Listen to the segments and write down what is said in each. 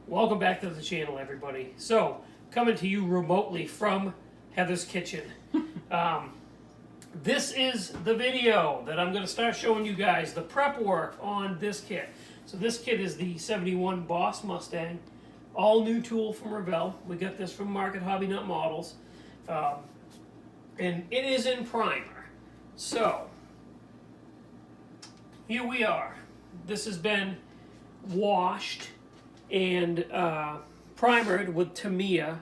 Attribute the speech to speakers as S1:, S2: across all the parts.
S1: Welcome back to the channel, everybody. So, coming to you remotely from Heather's kitchen. This is the video that I'm going to start showing you guys the prep work on this kit. So this kit is the 71 Boss Mustang, all new tool from Revell. We got this from Market Hobby Nut Models, and it is in primer. So here we are. This has been washed and primered with Tamiya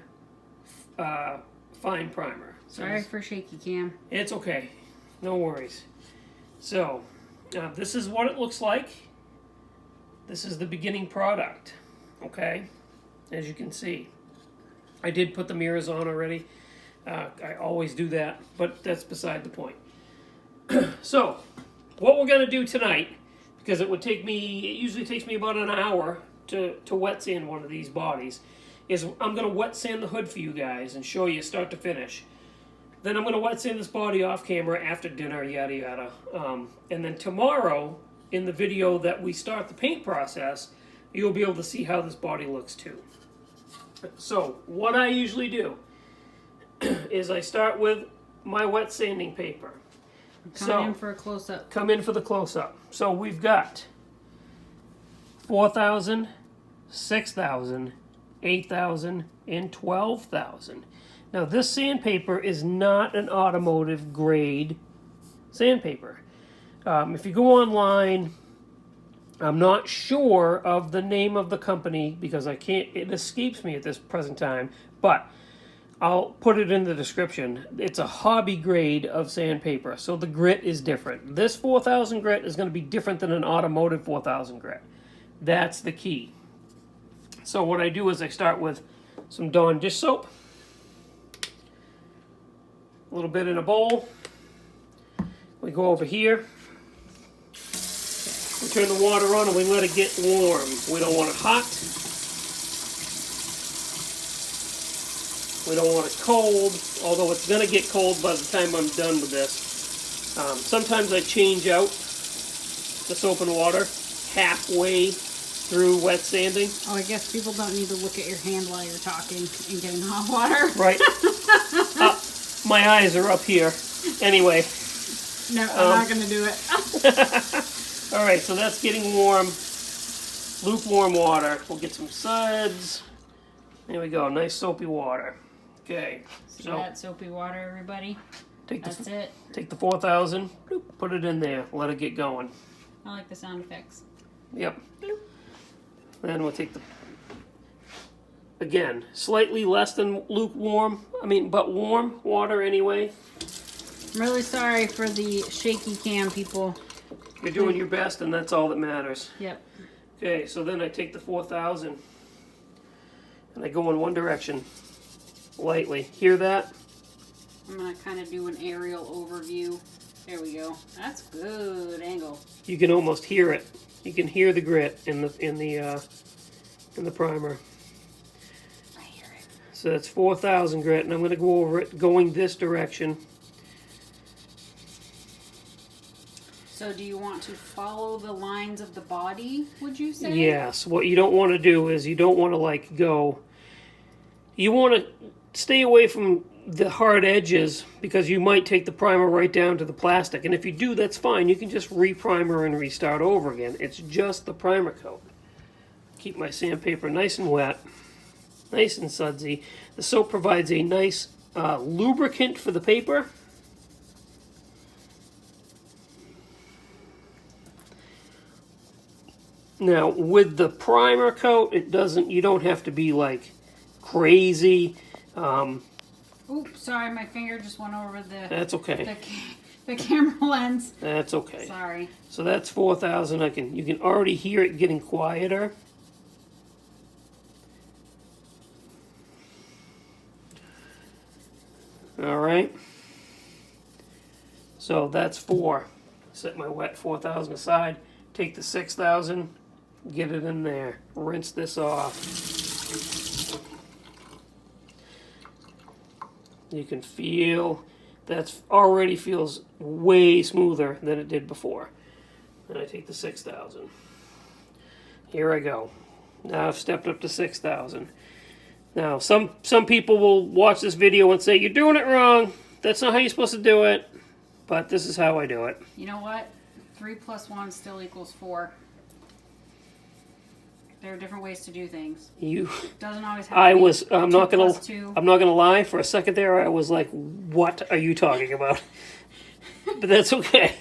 S1: fine primer.
S2: Sorry for shaky cam.
S1: It's okay, no worries. So this is what it looks like. This is the beginning product, okay? As you can see, I did put the mirrors on already. I always do that, but that's beside the point. So what we're gonna do tonight, because it usually takes me about an hour to wet sand one of these bodies, is I'm going to wet sand the hood for you guys and show you start to finish. Then I'm going to wet sand this body off camera after dinner, yada yada. And then tomorrow, in the video that we start the paint process, you'll be able to see how this body looks too. So what I usually do is I start with my wet sanding paper.
S2: Come in for a close-up.
S1: Come in for the close-up. So we've got 4,000, 6,000, 8,000, and 12,000. Now this sandpaper is not an automotive grade sandpaper. If you go online, I'm not sure of the name of the company because it escapes me at this present time, but I'll put it in the description. It's a hobby grade of sandpaper, so the grit is different. This 4,000 grit is going to be different than an automotive 4,000 grit. That's the key. So what I do is I start with some Dawn dish soap, a little bit in a bowl. We go over here. We turn the water on and we let it get warm. We don't want it hot. We don't want it cold, although it's going to get cold by the time I'm done with this. Sometimes I change out the soap and water halfway through wet sanding.
S2: Oh, I guess people don't need to look at your hand while you're talking and getting hot water.
S1: Right. My eyes are up here. Anyway.
S2: No, I'm not going to do it.
S1: All right, so that's getting warm. Lukewarm water. We'll get some suds. There we go. Nice soapy water. Okay.
S2: See that soapy water, everybody? That's it.
S1: Take the 4,000, put it in there, let it get going.
S2: I like the sound effects.
S1: Yep. Then we'll take again, slightly less than lukewarm, but warm water anyway.
S2: I'm really sorry for the shaky cam, people.
S1: You're doing your best, and that's all that matters.
S2: Yep.
S1: Okay, so then I take the 4,000, and I go in one direction, lightly. Hear that?
S2: I'm going to kind of do an aerial overview. There we go. That's good angle.
S1: You can almost hear it. You can hear the grit in the primer.
S2: I hear it.
S1: So that's 4,000 grit, and I'm going to go over it going this direction.
S2: So do you want to follow the lines of the body, would you say?
S1: Yes. What you don't want to do is you don't want to go... You want to stay away from the hard edges because you might take the primer right down to the plastic. And if you do, that's fine. You can just re-primer and restart over again. It's just the primer coat. Keep my sandpaper nice and wet, nice and sudsy. The soap provides a nice lubricant for the paper. Now, with the primer coat, you don't have to be like crazy.
S2: Oops, sorry, my finger just went over the...
S1: That's okay.
S2: The camera lens.
S1: That's okay.
S2: Sorry.
S1: So that's 4,000. You can already hear it getting quieter. All right. So that's 4. Set my wet 4,000 aside. Take the 6,000. Get it in there. Rinse this off. You can feel that already feels way smoother than it did before. And I take the 6,000. Here I go. Now I've stepped up to 6,000. Now, some people will watch this video and say, you're doing it wrong. That's not how you're supposed to do it. But this is how I do it.
S2: You know what? 3 plus 1 still equals 4. There are different ways to do things. Doesn't always have to be
S1: I'm not gonna lie, for a second there I was like, what are you talking about? But that's okay.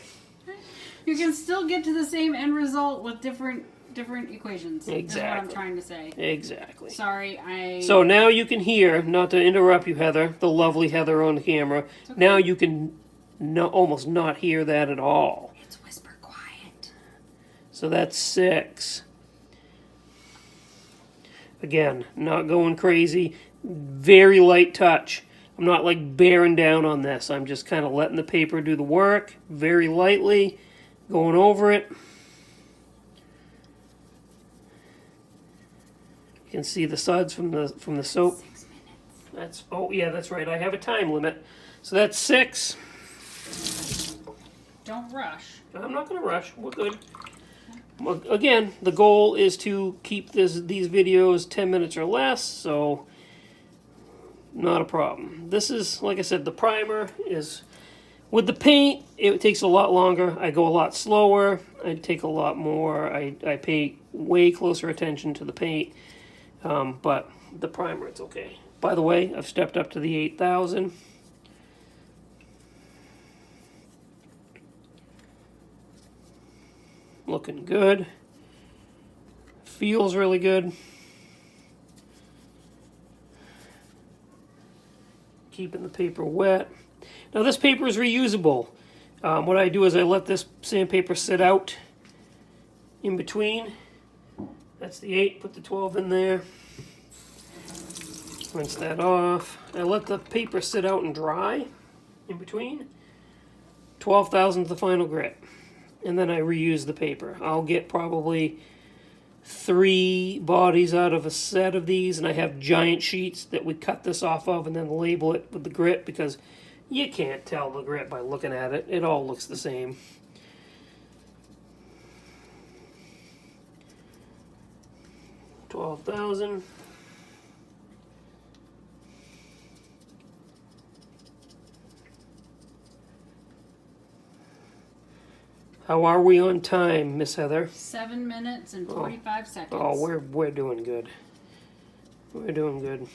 S2: You can still get to the same end result with different equations.
S1: Exactly.
S2: Is what I'm trying to say.
S1: Exactly.
S2: Sorry,
S1: So now you can hear, not to interrupt you, Heather, the lovely Heather on the camera. Okay. Now you can almost not hear that at all.
S2: It's whisper quiet.
S1: So that's 6. Again, not going crazy. Very light touch. I'm not like bearing down on this. I'm just kind of letting the paper do the work. Very lightly. Going over it. You can see the suds from the soap.
S2: 6 minutes.
S1: That's that's right. I have a time limit. So that's 6.
S2: Don't rush.
S1: I'm not going to rush. We're good. Again, the goal is to keep these videos 10 minutes or less, so not a problem. This is, like I said, the primer is, with the paint, it takes a lot longer. I go a lot slower. I take a lot more. I pay way closer attention to the paint, but the primer, it's okay. By the way, I've stepped up to the 8,000. Looking good. Feels really good. Keeping the paper wet. Now this paper is reusable. What I do is I let this sandpaper sit out in between. That's the 8, put the 12 in there. Rinse that off. I let the paper sit out and dry in between. 12,000 is the final grit. And then I reuse the paper. I'll get probably 3 bodies out of a set of these, and I have giant sheets that we cut this off of and then label it with the grit, because you can't tell the grit by looking at it. It all looks the same. $12,000. How are we on time, Miss Heather?
S2: 7 minutes and 45 seconds.
S1: Oh, we're doing good. We're doing good.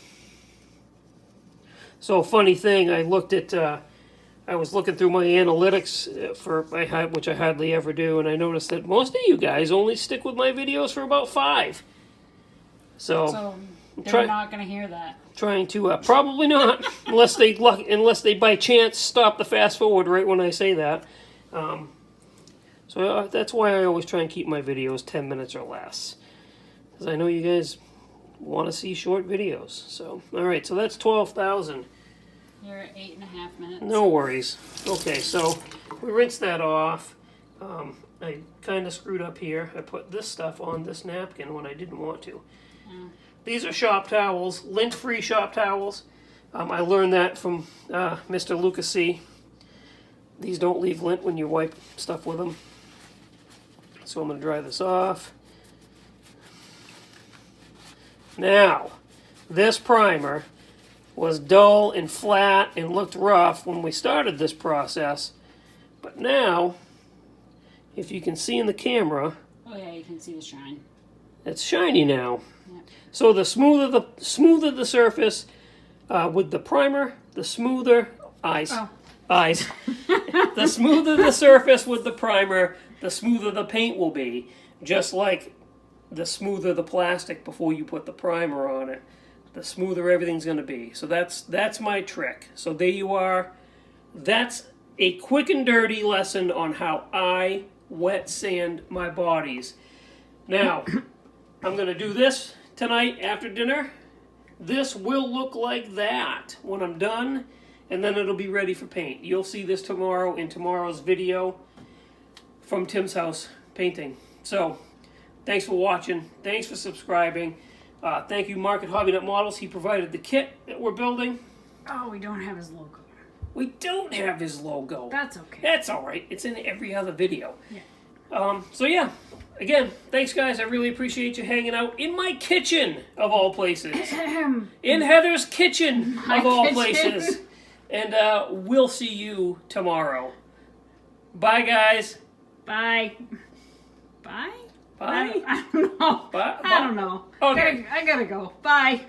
S1: So, funny thing, I looked at, I was looking through my analytics which I hardly ever do, and I noticed that most of you guys only stick with my videos for about 5. So
S2: they're not going to hear that.
S1: Trying to, probably not, unless they by chance stop the fast forward right when I say that. So that's why I always try and keep my videos 10 minutes or less. Because I know you guys want to see short videos. So, alright, so that's 12,000.
S2: You're at 8.5 minutes.
S1: No worries. Okay, so we rinsed that off. I kind of screwed up here. I put this stuff on this napkin when I didn't want to. These are shop towels, lint-free shop towels. I learned that from Mr. Lucas C. These don't leave lint when you wipe stuff with them. So I'm going to dry this off. Now, this primer was dull and flat and looked rough when we started this process. But now, if you can see in the camera...
S2: Oh yeah, you can see the shine.
S1: It's shiny now.
S2: Yep.
S1: So the smoother the surface with the primer, the smoother... Eyes. The smoother the surface with the primer, the smoother the paint will be. Just like the smoother the plastic before you put the primer on it, the smoother everything's going to be. So that's my trick. So there you are. That's a quick and dirty lesson on how I wet sand my bodies. Now, I'm going to do this tonight after dinner. This will look like that when I'm done. And then it'll be ready for paint. You'll see this tomorrow in tomorrow's video from Tim's house painting. So, thanks for watching. Thanks for subscribing. Thank you, Market Hobby Nut Models. He provided the kit that we're building.
S2: Oh, we don't have his logo.
S1: We don't have his logo.
S2: That's okay.
S1: That's all right. It's in every other video.
S2: Yeah.
S1: So, yeah. again, thanks guys. I really appreciate you hanging out in my kitchen of all places. In Heather's kitchen of all places. And we'll see you tomorrow. Bye guys.
S2: Bye. Bye?
S1: Bye.
S2: I don't know.
S1: Bye.
S2: I don't know.
S1: Okay.
S2: I gotta go. Bye.